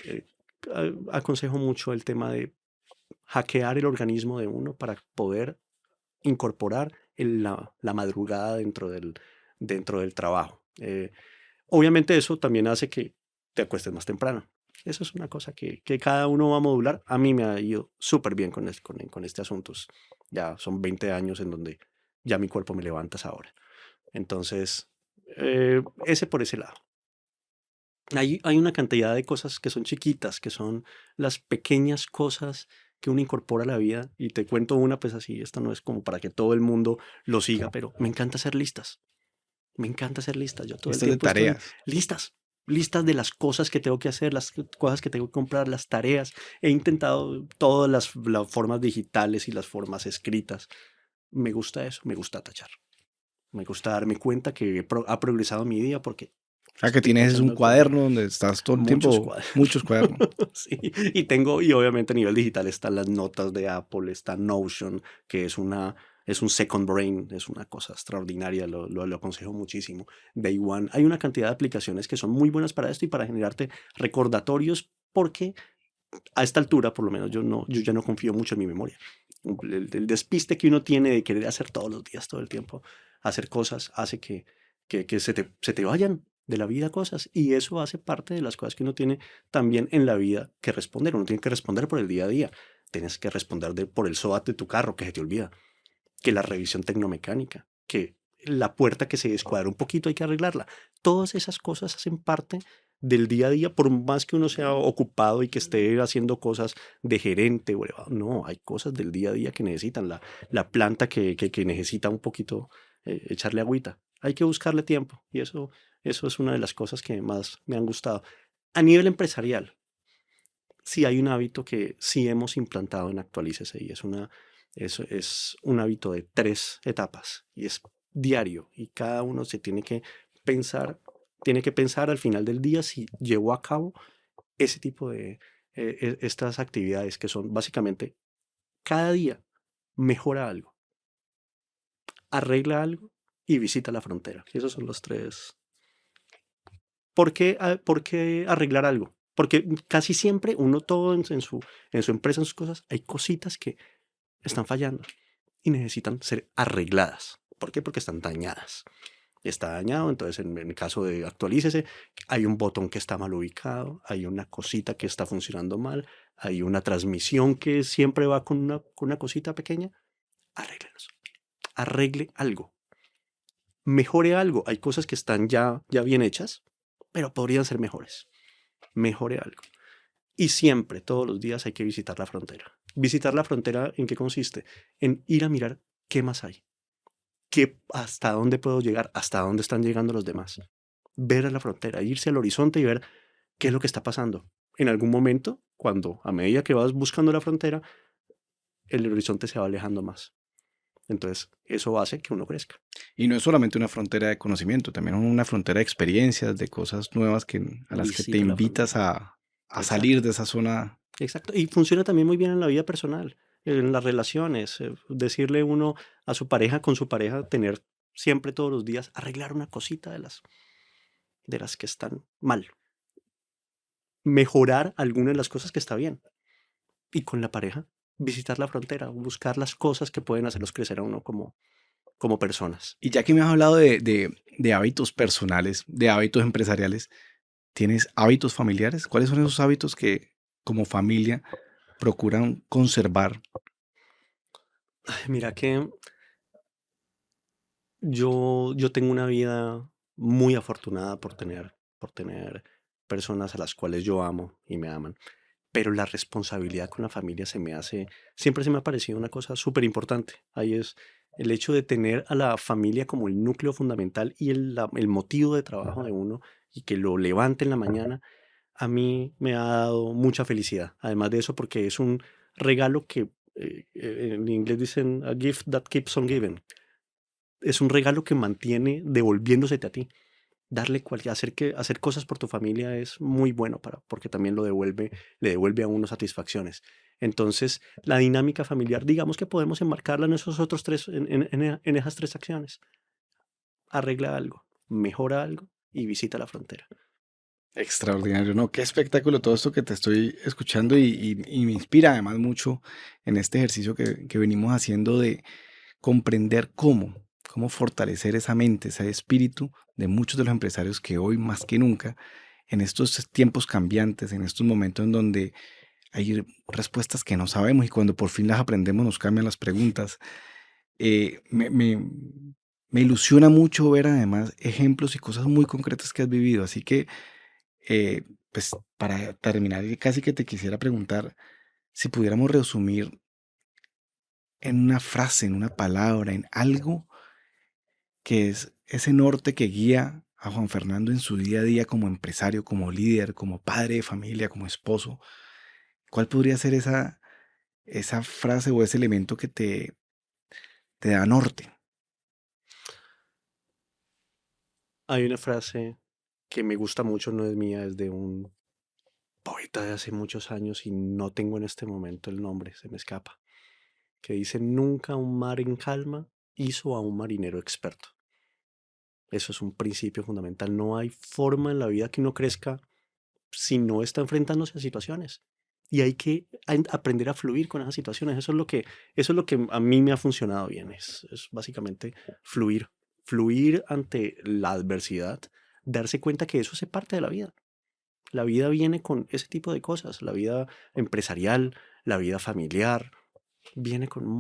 eh, aconsejo mucho el tema de hackear el organismo de uno para poder incorporar la madrugada dentro del trabajo. Obviamente eso también hace que te acuestes más temprano. Eso es una cosa que cada uno va a modular. A mí me ha ido súper bien con este asunto. Ya son 20 años en donde ya mi cuerpo me levanta a esa hora. Entonces, ese por ese lado. Hay una cantidad de cosas que son chiquitas, que son las pequeñas cosas que uno incorpora a la vida. Y te cuento una, pues así, esto no es como para que todo el mundo lo siga, pero me encanta hacer listas. Me encanta hacer listas. Yo todo el Listas de tiempo estoy tareas. listas. Listas de las cosas que tengo que hacer, las cosas que tengo que comprar, las tareas. He intentado todas las formas digitales y las formas escritas. Me gusta eso, me gusta tachar. Me gusta darme cuenta que ha progresado mi día porque Ah, que estoy tienes un tachando cosas. cuaderno donde estás todo el Muchos tiempo, cuadros. muchos cuadernos. Sí, y obviamente a nivel digital están las notas de Apple, está Notion, que es un second brain, es una cosa extraordinaria, lo aconsejo muchísimo. Day One, hay una cantidad de aplicaciones que son muy buenas para esto y para generarte recordatorios, porque a esta altura, por lo menos, yo ya no confío mucho en mi memoria. El despiste que uno tiene de querer hacer todos los días, todo el tiempo, hacer cosas, hace que se te vayan de la vida cosas. Y eso hace parte de las cosas que uno tiene también en la vida que responder. Uno tiene que responder por el día a día. Tienes que responder por el SOAT de tu carro, que se te olvida. Que la revisión tecnomecánica. Que la puerta que se descuadra un poquito hay que arreglarla. Todas esas cosas hacen parte del día a día, por más que uno sea ocupado y que esté haciendo cosas de gerente o elevado. No, hay cosas del día a día que necesitan. La planta que necesita un poquito echarle agüita. Hay que buscarle tiempo y eso es una de las cosas que más me han gustado. A nivel empresarial, sí hay un hábito que sí hemos implantado en Actualícese y es un hábito de 3 etapas y es diario y cada uno se pensar, tiene que pensar al final del día si llevó a cabo ese tipo de estas actividades que son básicamente cada día mejora algo, arregla algo y visita la frontera. Y esos son los tres. Por qué arreglar algo? Porque casi siempre uno todo en su empresa, en sus cosas, hay cositas que están fallando y necesitan ser arregladas. ¿Por qué? Porque están dañadas. está dañado, entonces en el caso de actualícese, hay un botón que está mal ubicado, hay una cosita que está funcionando mal, hay una transmisión que siempre va con una cosita pequeña, arréglelos, arregle algo, mejore algo. Hay cosas que están ya bien hechas, pero podrían ser mejores. Mejore algo. Y siempre, todos los días, hay que visitar la frontera. ¿Visitar la frontera en qué consiste? En ir a mirar qué más hay, hasta dónde puedo llegar, hasta dónde están llegando los demás. Ver a la frontera, irse al horizonte y ver qué es lo que está pasando. En algún momento, cuando a medida que vas buscando la frontera, el horizonte se va alejando más. Entonces, eso hace que uno crezca. Y no es solamente una frontera de conocimiento, también una frontera de experiencias, de cosas nuevas a las que te Visita la invitas frontera. a salir Exacto. de esa zona. Exacto. Y funciona también muy bien en la vida personal, en las relaciones. Decirle uno a su pareja, con su pareja, tener siempre todos los días, arreglar una cosita de las que están mal. Mejorar alguna de las cosas que está bien. Y con la pareja, visitar la frontera, buscar las cosas que pueden hacerlos crecer a uno como personas. Y ya que me has hablado de hábitos personales, de hábitos empresariales, ¿tienes hábitos familiares? ¿Cuáles son esos hábitos que como familia procuran conservar? Ay, mira que yo tengo una vida muy afortunada por tener personas a las cuales yo amo y me aman. Pero la responsabilidad con la familia siempre se me ha parecido una cosa súper importante. Ahí es el hecho de tener a la familia como el núcleo fundamental y el motivo de trabajo de uno y que lo levante en la mañana, a mí me ha dado mucha felicidad. Además de eso, porque es un regalo que en inglés dicen a gift that keeps on giving. Es un regalo que mantiene devolviéndosete a ti. Hacer cosas por tu familia es muy bueno porque también le devuelve a uno satisfacciones. Entonces, la dinámica familiar, digamos que podemos enmarcarla en esos otros tres, en esas tres acciones. Arregla algo, mejora algo y visita la frontera. Extraordinario, ¿no? Qué espectáculo todo esto que te estoy escuchando y me inspira además mucho en este ejercicio que venimos haciendo de comprender cómo fortalecer esa mente, ese espíritu de muchos de los empresarios que hoy más que nunca, en estos tiempos cambiantes, en estos momentos en donde hay respuestas que no sabemos y cuando por fin las aprendemos nos cambian las preguntas. eh, me, me- Me ilusiona mucho ver además ejemplos y cosas muy concretas que has vivido. Así que, pues para terminar, casi que te quisiera preguntar si pudiéramos resumir en una frase, en una palabra, en algo que es ese norte que guía a Juan Fernando en su día a día como empresario, como líder, como padre de familia, como esposo. ¿Cuál podría ser esa frase o ese elemento que te da norte? Hay una frase que me gusta mucho, no es mía, es de un poeta de hace muchos años y no tengo en este momento el nombre, se me escapa, que dice, nunca un mar en calma hizo a un marinero experto. Eso es un principio fundamental. No hay forma en la vida que uno crezca si no está enfrentándose a situaciones. Y hay que aprender a fluir con esas situaciones. Eso es lo que a mí me ha funcionado bien. Es básicamente fluir. Fluir ante la adversidad. Darse cuenta que eso hace parte de la vida. La vida viene con ese tipo de cosas. La vida empresarial, la vida familiar, viene con un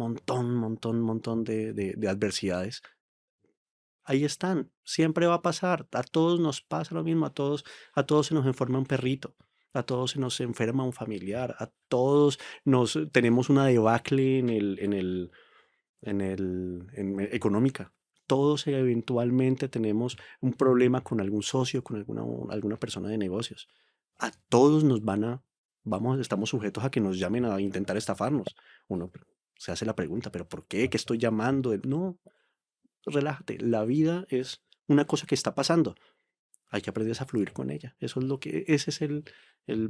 montón de adversidades. Ahí están, siempre va a pasar, a todos nos pasa lo mismo, a todos se nos enferma un perrito, a todos se nos enferma un familiar, a todos tenemos una debacle económica. Todos eventualmente tenemos un problema con algún socio, con alguna persona de negocios. A todos estamos sujetos a que nos llamen a intentar estafarnos. Uno se hace la pregunta, ¿pero por qué? ¿Qué estoy llamando? No, relájate. La vida es una cosa que está pasando. Hay que aprender a fluir con ella. Ese es el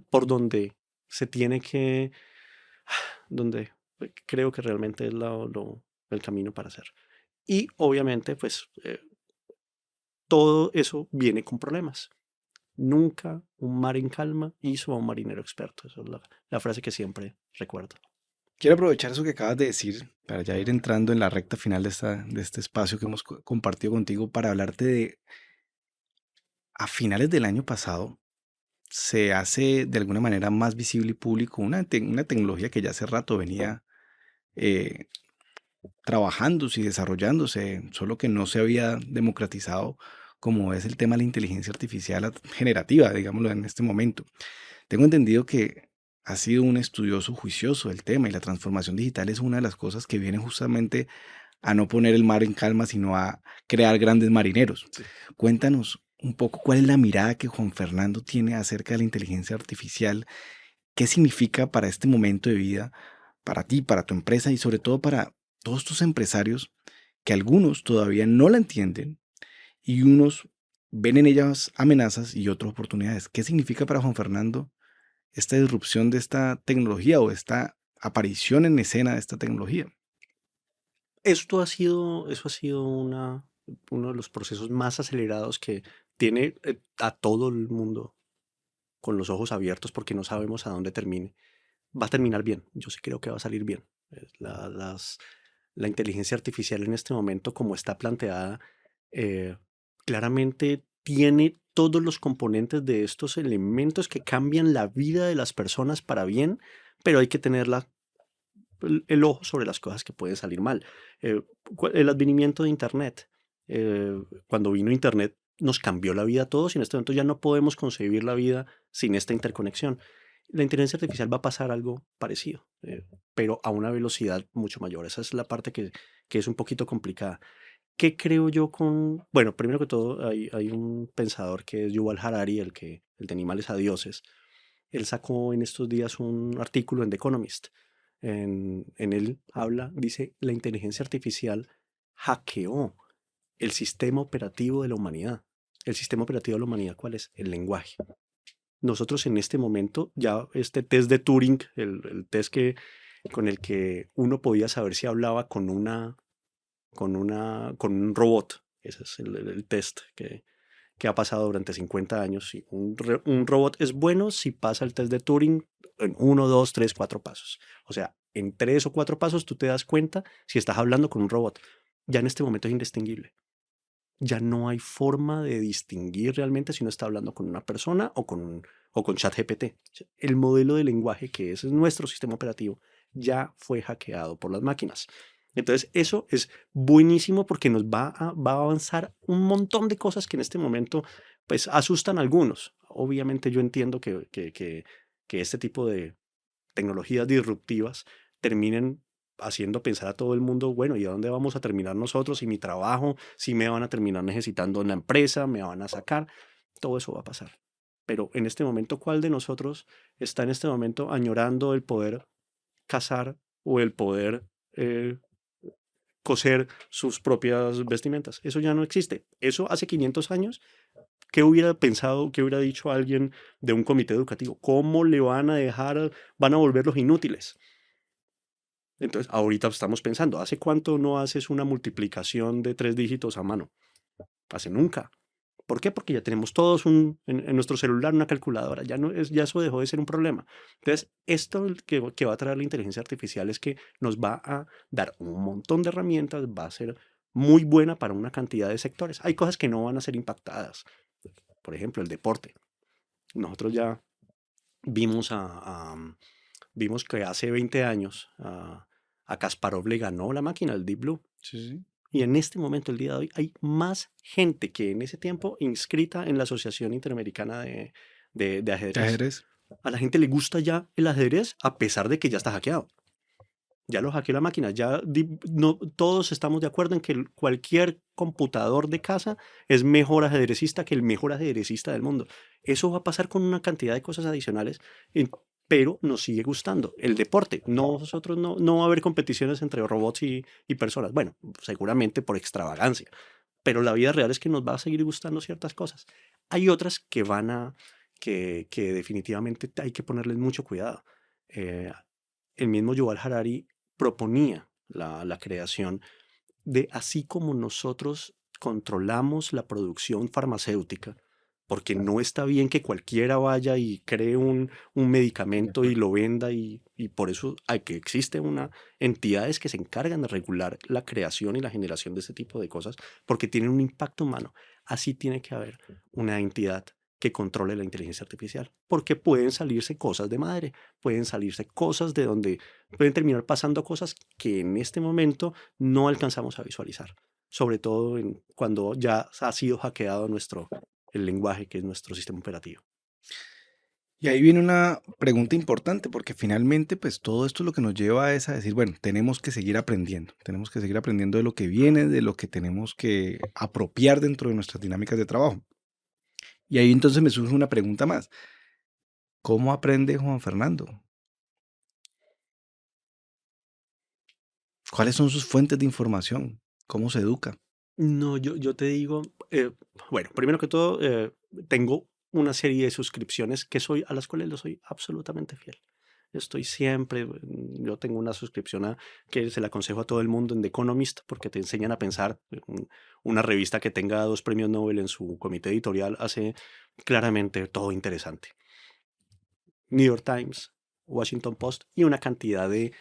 por donde se tiene que, donde creo que realmente es el camino para hacer. Y obviamente, pues, todo eso viene con problemas. Nunca un mar en calma hizo a un marinero experto. Esa es la frase que siempre recuerdo. Quiero aprovechar eso que acabas de decir para ya ir entrando en la recta final de este espacio que hemos compartido contigo para hablarte de, a finales del año pasado, se hace de alguna manera más visible y público una tecnología que ya hace rato venía eh, trabajándose y desarrollándose, solo que no se había democratizado como es el tema de la inteligencia artificial generativa, digámoslo en este momento. Tengo entendido que ha sido un estudioso juicioso del tema y la transformación digital es una de las cosas que viene justamente a no poner el mar en calma, sino a crear grandes marineros. Sí. Cuéntanos un poco cuál es la mirada que Juan Fernando tiene acerca de la inteligencia artificial, qué significa para este momento de vida, para ti, para tu empresa y sobre todo para todos tus empresarios que algunos todavía no la entienden y unos ven en ellas amenazas y otras oportunidades. ¿Qué significa para Juan Fernando esta disrupción de esta tecnología o esta aparición en escena de esta tecnología? Eso ha sido uno de los procesos más acelerados que tiene a todo el mundo con los ojos abiertos porque no sabemos a dónde termine. Va a terminar bien, yo sí creo que va a salir bien. La inteligencia artificial en este momento, como está planteada, eh, claramente tiene todos los componentes de estos elementos que cambian la vida de las personas para bien, pero hay que tener el ojo sobre las cosas que pueden salir mal. Eh, el advenimiento de Internet. Cuando vino Internet nos cambió la vida a todos y en este momento ya no podemos concebir la vida sin esta interconexión. La inteligencia artificial va a pasar algo parecido, pero a una velocidad mucho mayor. Esa es la parte que es un poquito complicada. ¿Qué creo yo con...? Bueno, primero que todo, hay un pensador que es Yuval Harari, el de Animales a Dioses. Él sacó en estos días un artículo en The Economist. En él habla, dice, la inteligencia artificial hackeó el sistema operativo de la humanidad. El sistema operativo de la humanidad, ¿cuál es? El lenguaje. Nosotros en este momento, ya este test de Turing, el test con el que uno podía saber si hablaba con un robot, ese es el test que ha pasado durante 50 años. Si un robot es bueno si pasa el test de Turing en 1, 2, 3, 4 pasos. O sea, en 3 o 4 pasos tú te das cuenta si estás hablando con un robot. Ya en este momento es indistinguible. Ya no hay forma de distinguir realmente si uno está hablando con una persona o con ChatGPT. El modelo de lenguaje que es nuestro sistema operativo ya fue hackeado por las máquinas. Entonces, eso es buenísimo porque va a avanzar un montón de cosas que en este momento pues asustan a algunos. Obviamente yo entiendo que este tipo de tecnologías disruptivas terminen haciendo pensar a todo el mundo, bueno, ¿y a dónde vamos a terminar nosotros? ¿Y mi trabajo? ¿Si me van a terminar necesitando en la empresa? ¿Me van a sacar? Todo eso va a pasar. Pero en este momento, ¿cuál de nosotros está en este momento añorando el poder cazar o el poder eh, coser sus propias vestimentas? Eso ya no existe. Eso hace 500 años, ¿qué hubiera pensado, qué hubiera dicho alguien de un comité educativo? ¿Cómo le van a dejar, van a volverlos inútiles? Entonces, ahorita estamos pensando, ¿hace cuánto no haces una multiplicación de 3 dígitos a mano? Hace nunca. ¿Por qué? Porque ya tenemos todos en nuestro celular una calculadora. Ya, no es, ya eso dejó de ser un problema. Entonces, esto que va a traer la inteligencia artificial es que nos va a dar un montón de herramientas, va a ser muy buena para una cantidad de sectores. Hay cosas que no van a ser impactadas. Por ejemplo, el deporte. Nosotros ya vimos vimos que hace 20 años a Kasparov le ganó la máquina, el Deep Blue. Sí, sí. Y en este momento, el día de hoy, hay más gente que en ese tiempo inscrita en la Asociación Interamericana de ¿De Ajedrez. ajedrez? A la gente le gusta ya el ajedrez a pesar de que ya está hackeado. Ya lo hackeó la máquina. Ya no, todos estamos de acuerdo en que cualquier computador de casa es mejor ajedrecista que el mejor ajedrecista del mundo. Eso va a pasar con una cantidad de cosas adicionales, pero nos sigue gustando. El deporte, nosotros no va a haber competiciones entre robots y personas. Bueno, seguramente por extravagancia, pero la vida real es que nos va a seguir gustando ciertas cosas. Hay otras que definitivamente hay que ponerles mucho cuidado. Eh, el mismo Yuval Harari proponía la creación de, así como nosotros controlamos la producción farmacéutica, porque no está bien que cualquiera vaya y cree un De medicamento y acuerdo. lo venda y por eso hay que existe una entidades que se encargan de regular la creación y la generación de ese tipo de cosas porque tienen un impacto humano. Así tiene que haber una entidad que controle la inteligencia artificial, porque pueden salirse cosas de madre, pueden salirse cosas de donde pueden terminar pasando cosas que en este momento no alcanzamos a visualizar, sobre todo cuando ya ha sido hackeado el lenguaje que es nuestro sistema operativo. Y ahí viene una pregunta importante, porque finalmente, pues todo esto lo que nos lleva es a decir, bueno, tenemos que seguir aprendiendo de lo que viene, de lo que tenemos que apropiar dentro de nuestras dinámicas de trabajo. Y ahí entonces me surge una pregunta más. ¿Cómo aprende Juan Fernando? ¿Cuáles son sus fuentes de información? ¿Cómo se educa? No, yo te digo, bueno, primero que todo, tengo una serie de suscripciones a las cuales lo soy absolutamente fiel. Estoy siempre, yo tengo una suscripción que se la aconsejo a todo el mundo en The Economist porque te enseñan a pensar. Una revista que tenga 2 premios Nobel en su comité editorial hace claramente todo interesante. New York Times, Washington Post y una cantidad de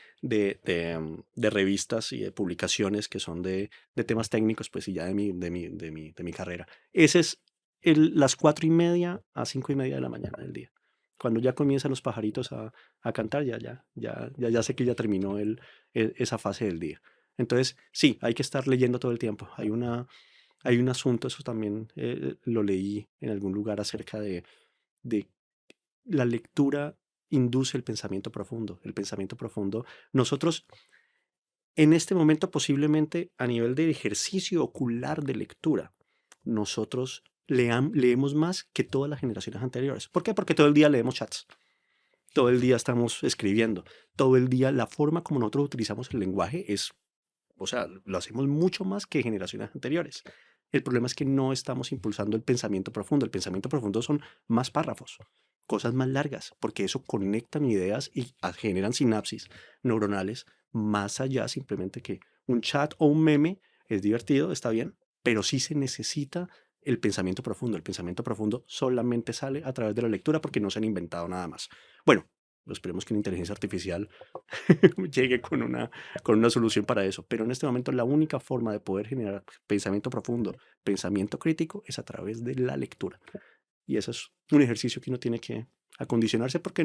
revistas y de publicaciones que son de temas técnicos, pues y ya de mi carrera. Ese es las 4:30 a 5:30 de la mañana del día. Cuando ya comienzan los pajaritos a cantar, ya sé que ya terminó esa fase del día. Entonces, sí, hay que estar leyendo todo el tiempo. Hay un asunto, eso también lo leí en algún lugar acerca de la lectura induce el pensamiento profundo. El pensamiento profundo, nosotros en este momento posiblemente a nivel de ejercicio ocular de lectura, nosotros leemos más que todas las generaciones anteriores. ¿Por qué? Porque todo el día leemos chats, todo el día estamos escribiendo, todo el día la forma como nosotros utilizamos el lenguaje es, o sea, lo hacemos mucho más que generaciones anteriores. El problema es que no estamos impulsando el pensamiento profundo. El pensamiento profundo son más párrafos, cosas más largas, porque eso conectan ideas y generan sinapsis neuronales más allá simplemente que un chat o un meme es divertido, está bien, pero sí se necesita el pensamiento profundo. El pensamiento profundo solamente sale a través de la lectura porque no se han inventado nada más. Bueno, esperemos que la inteligencia artificial llegue con una solución para eso. Pero en este momento la única forma de poder generar pensamiento profundo, pensamiento crítico, es a través de la lectura. Y eso es un ejercicio que uno tiene que acondicionarse porque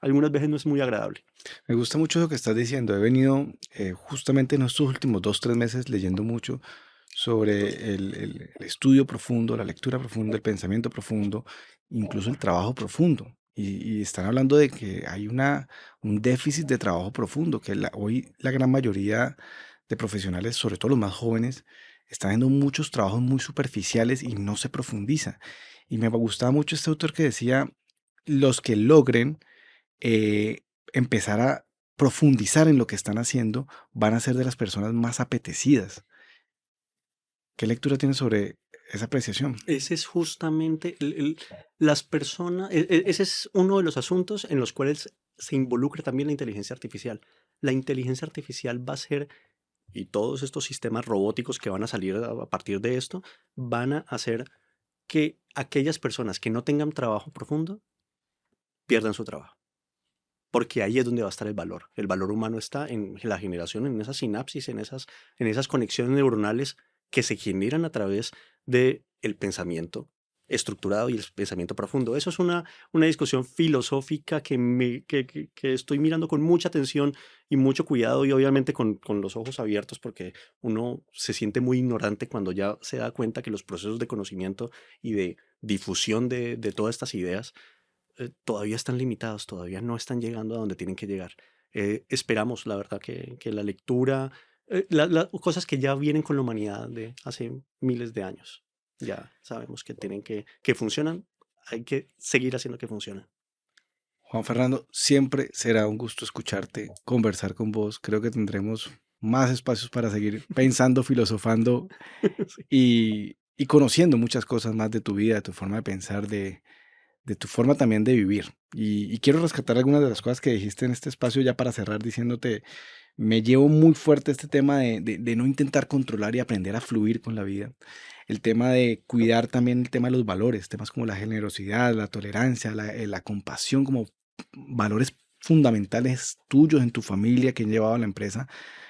algunas veces no es muy agradable. Me gusta mucho lo que estás diciendo. He venido justamente en estos últimos 2, 3 meses leyendo mucho sobre el estudio profundo, la lectura profunda, el pensamiento profundo, incluso el trabajo profundo. Y están hablando de que hay un déficit de trabajo profundo, que hoy la gran mayoría de profesionales, sobre todo los más jóvenes, están haciendo muchos trabajos muy superficiales y no se profundiza. Y me gustaba mucho este autor que decía, los que logren eh, empezar a profundizar en lo que están haciendo van a ser de las personas más apetecidas. ¿Qué lectura tienes sobre esa apreciación? Ese es justamente las personas, ese es uno de los asuntos en los cuales se involucra también la inteligencia artificial. La inteligencia artificial va a ser, y todos estos sistemas robóticos que van a salir a partir de esto, van a hacer que aquellas personas que no tengan trabajo profundo pierdan su trabajo. Porque ahí es donde va a estar el valor. El valor humano está en la generación, en esas sinapsis, en esas conexiones neuronales que se generan a través del pensamiento estructurado y el pensamiento profundo. Eso es una discusión filosófica que estoy mirando con mucha atención y mucho cuidado y obviamente con los ojos abiertos porque uno se siente muy ignorante cuando ya se da cuenta que los procesos de conocimiento y de difusión de todas estas ideas todavía están limitados, todavía no están llegando a donde tienen que llegar. Esperamos, la verdad, que la lectura, las cosas que ya vienen con la humanidad de hace miles de años, ya sabemos que funcionan, hay que seguir haciendo que funcionen. Juan Fernando, siempre será un gusto escucharte, conversar con vos. Creo que tendremos más espacios para seguir pensando, filosofando Sí. y conociendo muchas cosas más de tu vida, de tu forma de pensar, de tu forma también de vivir. Y quiero rescatar algunas de las cosas que dijiste en este espacio ya para cerrar diciéndote, Me llevo muy fuerte este tema de no intentar controlar y aprender a fluir con la vida. El tema de cuidar también el tema de los valores, temas como la generosidad, la tolerancia, la compasión, como valores fundamentales tuyos en tu familia que han llevado a la empresa,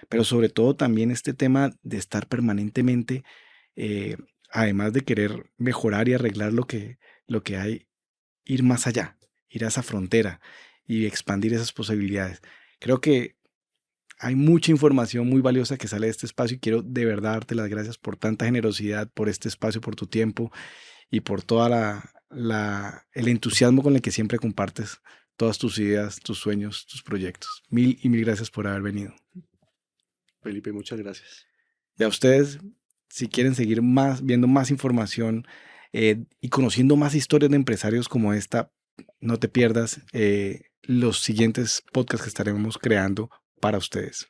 pero sobre todo también este tema de estar permanentemente, eh, además de querer mejorar y arreglar lo que hay, ir más allá, ir a esa frontera y expandir esas posibilidades. Creo que hay mucha información muy valiosa que sale de este espacio y quiero de verdad darte las gracias por tanta generosidad, por este espacio, por tu tiempo y por toda el entusiasmo con el que siempre compartes todas tus ideas, tus sueños, tus proyectos. Mil y mil gracias por haber venido. Felipe, muchas gracias. Y a ustedes, si quieren seguir más, viendo más información y conociendo más historias de empresarios como esta, no te pierdas los siguientes podcasts que estaremos creando para ustedes.